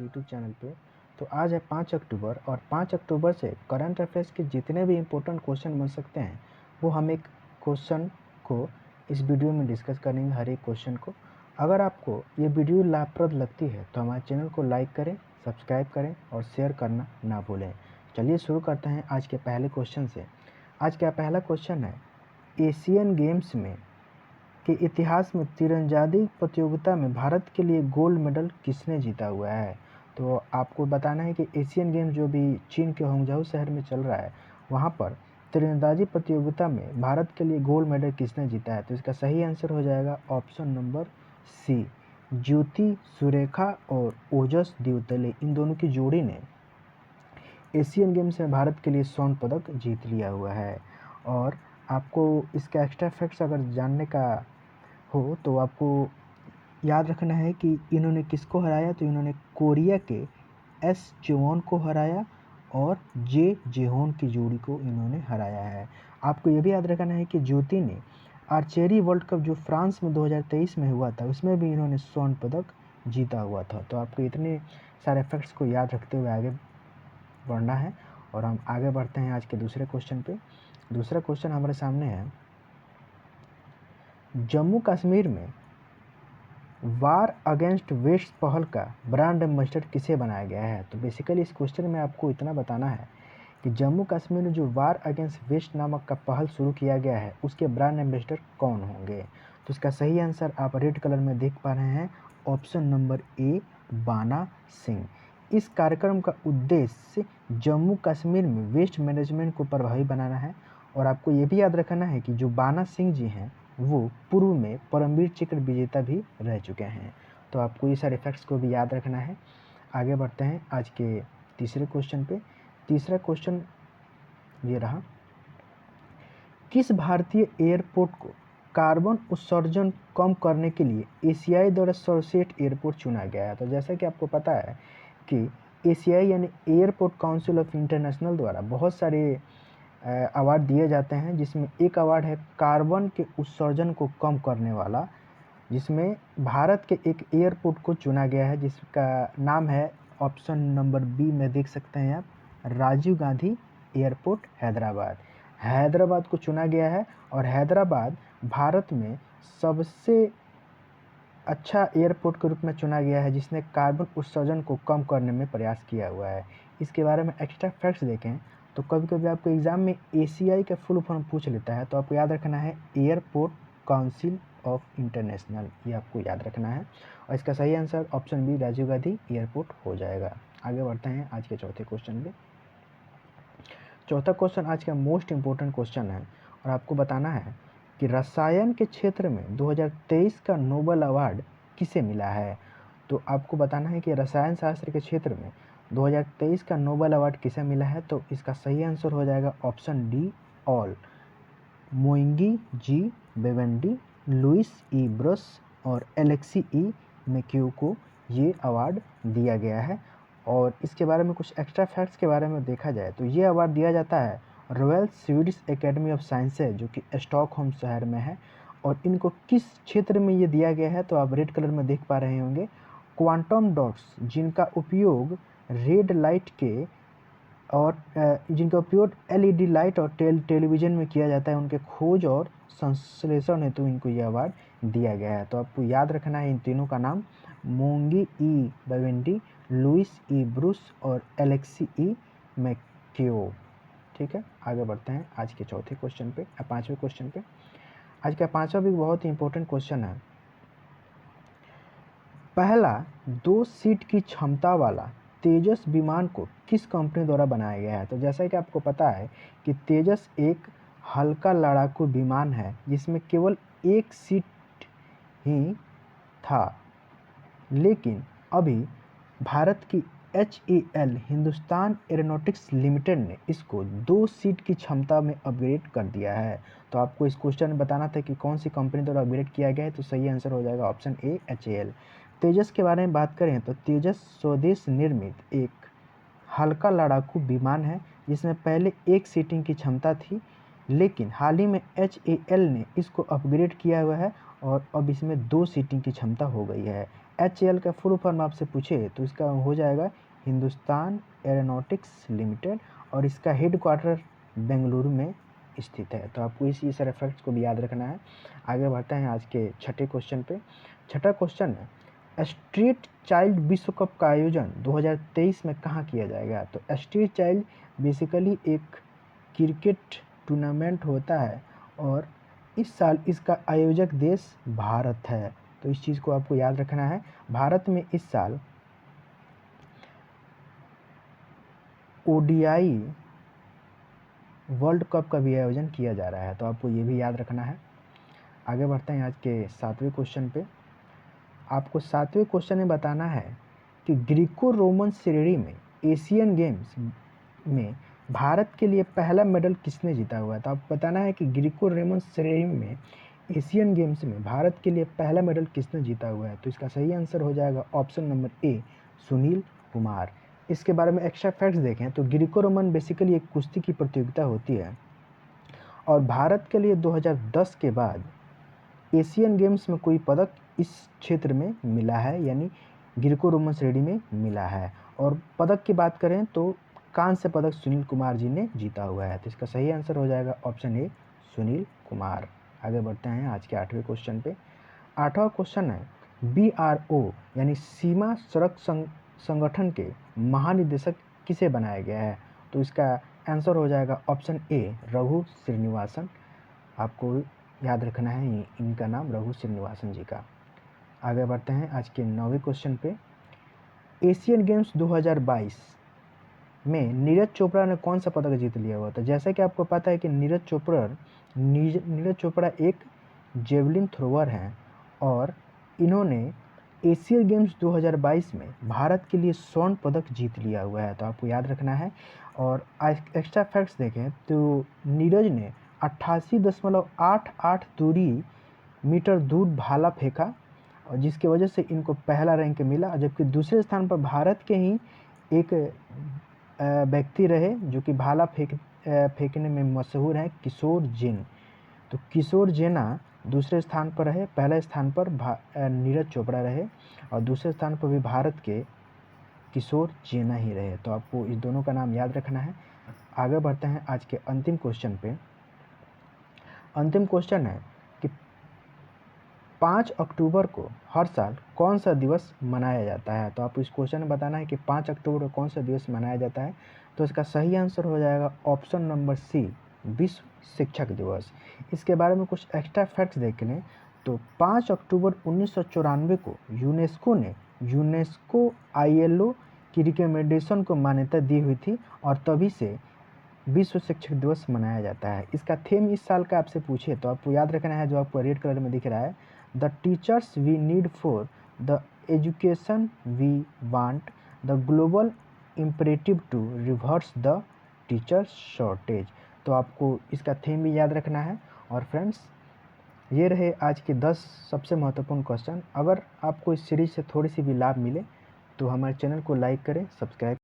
YouTube channel पे। तो आज है 5 अक्टूबर और 5 अक्टूबर से करंट अफेयर्स के जितने भी इम्पोर्टेंट क्वेश्चन बन सकते हैं वो हम एक क्वेश्चन को इस वीडियो में डिस्कस करेंगे, हर एक क्वेश्चन को। अगर आपको ये वीडियो लाभप्रद लगती है तो हमारे चैनल को लाइक करें, सब्सक्राइब करें और शेयर करना ना भूलें। चलिए शुरू करते हैं आज के पहले क्वेश्चन से। आज का पहला क्वेश्चन है, एशियन गेम्स में के इतिहास में तीरंदाजी प्रतियोगिता में भारत के लिए गोल्ड मेडल किसने जीता हुआ है। तो आपको बताना है कि एशियन गेम्स जो भी चीन के होंगझाऊ शहर में चल रहा है, वहाँ पर तीरंदाजी प्रतियोगिता में भारत के लिए गोल्ड मेडल किसने जीता है। तो इसका सही आंसर हो जाएगा ऑप्शन नंबर सी, ज्योति सुरेखा और ओजस देवतले। इन दोनों की जोड़ी ने एशियन गेम्स में भारत के लिए स्वर्ण पदक जीत लिया हुआ है। और आपको इसका एक्स्ट्रा फैक्ट्स अगर जानने का हो तो आपको याद रखना है कि इन्होंने किसको हराया। तो इन्होंने कोरिया के एस चेवॉन को हराया और जे जेहोन की जोड़ी को इन्होंने हराया है। आपको ये भी याद रखना है कि ज्योति ने आर्चरी वर्ल्ड कप जो फ्रांस में 2023 में हुआ था उसमें भी इन्होंने स्वर्ण पदक जीता हुआ था। तो आपको इतने सारे फैक्ट्स को याद रखते हुए आगे बढ़ना है और हम आगे बढ़ते हैं आज के दूसरे क्वेश्चन पे। दूसरा क्वेश्चन हमारे सामने है, जम्मू कश्मीर में वार अगेंस्ट वेस्ट पहल का ब्रांड एम्बेसडर किसे बनाया गया है। तो बेसिकली इस क्वेश्चन में आपको इतना बताना है कि जम्मू कश्मीर में जो वार अगेंस्ट वेस्ट नामक का पहल शुरू किया गया है उसके ब्रांड एम्बेसडर कौन होंगे। तो इसका सही आंसर आप रेड कलर में देख पा रहे हैं, ऑप्शन नंबर ए, बाना सिंह। इस कार्यक्रम का उद्देश्य जम्मू कश्मीर में वेस्ट मैनेजमेंट को प्रभावी बनाना है। और आपको ये भी याद रखना है कि जो बाना सिंह जी हैं वो पूर्व में परमवीर चक्र विजेता भी रह चुके हैं। तो आपको ये सारे फैक्ट्स को भी याद रखना है। आगे बढ़ते हैं आज के तीसरे क्वेश्चन पे। तीसरा क्वेश्चन ये रहा, किस भारतीय एयरपोर्ट को कार्बन उत्सर्जन कम करने के लिए एशियाई द्वारा सर्वश्रेष्ठ एयरपोर्ट चुना गया है। तो जैसा कि आपको पता है कि एशियाई यानी एयरपोर्ट काउंसिल ऑफ इंटरनेशनल द्वारा बहुत सारे अवार्ड दिए जाते हैं, जिसमें एक अवार्ड है कार्बन के उत्सर्जन को कम करने वाला, जिसमें भारत के एक एयरपोर्ट को चुना गया है जिसका नाम है ऑप्शन नंबर बी में देख सकते हैं आप, राजीव गांधी एयरपोर्ट हैदराबाद। हैदराबाद को चुना गया है और हैदराबाद भारत में सबसे अच्छा एयरपोर्ट के रूप में चुना गया है जिसने कार्बन उत्सर्जन को कम करने में प्रयास किया हुआ है। इसके बारे में एक्स्ट्रा फैक्ट्स देखें तो कभी कभी आपको एग्जाम में एसीआई का फुल फॉर्म पूछ लेता है, तो आपको याद रखना है एयरपोर्ट काउंसिल ऑफ इंटरनेशनल, ये आपको याद रखना है। और इसका सही answer option B, Rajiv Gandhi airport हो जाएगा। आगे बढ़ते हैं आज के चौथे क्वेश्चन पे। चौथा क्वेश्चन आज का मोस्ट इम्पोर्टेंट क्वेश्चन है और आपको बताना है कि रसायन के क्षेत्र में 2023 का नोबेल अवार्ड किसे मिला है। तो आपको बताना है कि रसायन शास्त्र के क्षेत्र में 2023 का नोबेल अवार्ड किसे मिला है। तो इसका सही आंसर हो जाएगा ऑप्शन डी, ऑल मोइंगी जी बेवेंडी, लुइस ई ब्रस और एलेक्सी ई मैक्यू को ये अवार्ड दिया गया है। और इसके बारे में कुछ एक्स्ट्रा फैक्ट्स के बारे में देखा जाए तो ये अवार्ड दिया जाता है royal Swedish academy of sciences जो कि स्टॉकहोम शहर में है। और इनको किस क्षेत्र में ये दिया गया है तो आप रेड कलर में देख पा रहे होंगे, क्वांटम डॉट्स जिनका उपयोग रेड लाइट के और जिनका उपयोग एलईडी लाइट और टेलीविज़न में किया जाता है, उनके खोज और संश्लेषण हेतु इनको यह अवार्ड दिया गया है। तो आपको याद रखना है इन तीनों का नाम, मोंगी ई बेवेंडी, लुइस ई ब्रूस और एलेक्सी ई मैक्यो। ठीक है, आगे बढ़ते हैं आज के चौथे क्वेश्चन पे, पाँचवें क्वेश्चन पे। आज का पाँचवा भी बहुत ही इंपॉर्टेंट क्वेश्चन है। पहला 2 सीट की क्षमता वाला तेजस विमान को किस कंपनी द्वारा बनाया गया है। तो जैसा कि आपको पता है कि तेजस एक हल्का लड़ाकू विमान है जिसमें केवल 1 सीट ही था, लेकिन अभी भारत की HAL हिंदुस्तान एरोनॉटिक्स लिमिटेड ने इसको 2 सीट की क्षमता में अपग्रेड कर दिया है। तो आपको इस क्वेश्चन में बताना था कि कौन सी कंपनी द्वारा अपग्रेड किया गया है। तो सही आंसर हो जाएगा ऑप्शन ए, HAL। तेजस के बारे में बात करें तो तेजस स्वदेश निर्मित एक हल्का लड़ाकू विमान है जिसमें पहले 1 सीटिंग की क्षमता थी, लेकिन हाल ही में HAL ने इसको अपग्रेड किया हुआ है और अब इसमें 2 सीटिंग की क्षमता हो गई है। HAL का फुल फॉर्म आपसे पूछे तो इसका हो जाएगा हिंदुस्तान एरोनॉटिक्स लिमिटेड, और इसका हेडक्वार्टर बेंगलुरु में स्थित है। तो आपको इसी सारे फैक्ट्स को भी याद रखना है। आगे बढ़ते हैं आज के छठे क्वेश्चन पे। छठा क्वेश्चन है, स्ट्रीट चाइल्ड विश्व कप का आयोजन 2023 में कहाँ किया जाएगा? तो स्ट्रीट चाइल्ड बेसिकली एक क्रिकेट टूर्नामेंट होता है और इस साल इसका आयोजक देश भारत है। तो इस चीज़ को आपको याद रखना है। भारत में इस साल ODI वर्ल्ड कप का भी आयोजन किया जा रहा है, तो आपको ये भी याद रखना है। आगे बढ़ते हैं आज के सातवें क्वेश्चन पे। आपको सातवें क्वेश्चन में बताना है कि ग्रीको रोमन श्रेणी में एशियन गेम्स में भारत के लिए पहला मेडल किसने जीता हुआ है? तो आपको बताना है कि ग्रीको रोमन श्रेणी में एशियन गेम्स में भारत के लिए पहला मेडल किसने जीता हुआ है? तो इसका सही आंसर हो जाएगा option number A, Sunil Kumar. इसके बारे में एक्स्ट्रा फैक्ट्स देखें तो ग्रीको रोमन बेसिकली एक कुश्ती की प्रतियोगिता होती है और भारत के लिए 2010 के बाद एशियन गेम्स में कोई पदक इस क्षेत्र में मिला है, यानी ग्रीको रोमन श्रेणी में मिला है। और पदक की बात करें तो कांस्य पदक सुनील कुमार जी ने जीता हुआ है। तो इसका सही आंसर हो जाएगा ऑप्शन ए, सुनील कुमार। आगे बढ़ते हैं आज के आठवें क्वेश्चन पे। आठवां क्वेश्चन है, BRO यानी सीमा सड़क संगठन के महानिदेशक किसे बनाया गया है? तो इसका आंसर हो जाएगा ऑप्शन ए, रघु श्रीनिवासन। आपको याद रखना है इनका नाम रघु श्रीनिवासन जी का। आगे बढ़ते हैं आज के 9वें क्वेश्चन पे। एशियन गेम्स 2022 में नीरज चोपड़ा ने कौन सा पदक जीत लिया हुआ था? जैसा कि आपको पता है कि नीरज चोपड़ा एक जेवलिन थ्रोवर हैं और इन्होंने एशियन गेम्स 2022 में भारत के लिए स्वर्ण पदक जीत लिया हुआ है। तो आपको याद रखना है। और एक्स्ट्रा फैक्ट्स देखें तो नीरज ने 88.88 मीटर दूर भाला फेंका और जिसकी वजह से इनको पहला रैंक मिला, जबकि दूसरे स्थान पर भारत के ही एक व्यक्ति रहे जो कि भाला फेंकने में मशहूर हैं, किशोर जैन। तो किशोर जैना दूसरे स्थान पर रहे, पहले स्थान पर नीरज चोपड़ा रहे और दूसरे स्थान पर भी भारत के किशोर जैना ही रहे। तो आपको इस दोनों का नाम याद रखना है। आगे बढ़ते हैं आज के अंतिम क्वेश्चन पे। अंतिम क्वेश्चन है कि 5 अक्टूबर को हर साल कौन सा दिवस मनाया जाता है? तो आपको इस क्वेश्चन में बताना है कि 5 अक्टूबर को कौन सा दिवस मनाया जाता है। तो इसका सही आंसर हो जाएगा ऑप्शन नंबर सी, विश्व शिक्षक दिवस। इसके बारे में कुछ एक्स्ट्रा फैक्ट्स देख लें तो 5 अक्टूबर 1994 को यूनेस्को ILO की रिकमेंडेशन को मान्यता दी हुई थी और तभी से विश्व शिक्षक दिवस मनाया जाता है। इसका थीम इस साल का आपसे पूछे तो आपको याद रखना है, जो आपको रेड कलर में दिख रहा है, the teachers we need for the education we want, the global imperative to reverse the teacher shortage. तो आपको इसका थीम भी याद रखना है। और फ्रेंड्स, ये रहे आज के 10 सबसे महत्वपूर्ण क्वेश्चन। अगर आपको इस सीरीज से थोड़ी सी भी लाभ मिले तो हमारे चैनल को लाइक करें, सब्सक्राइब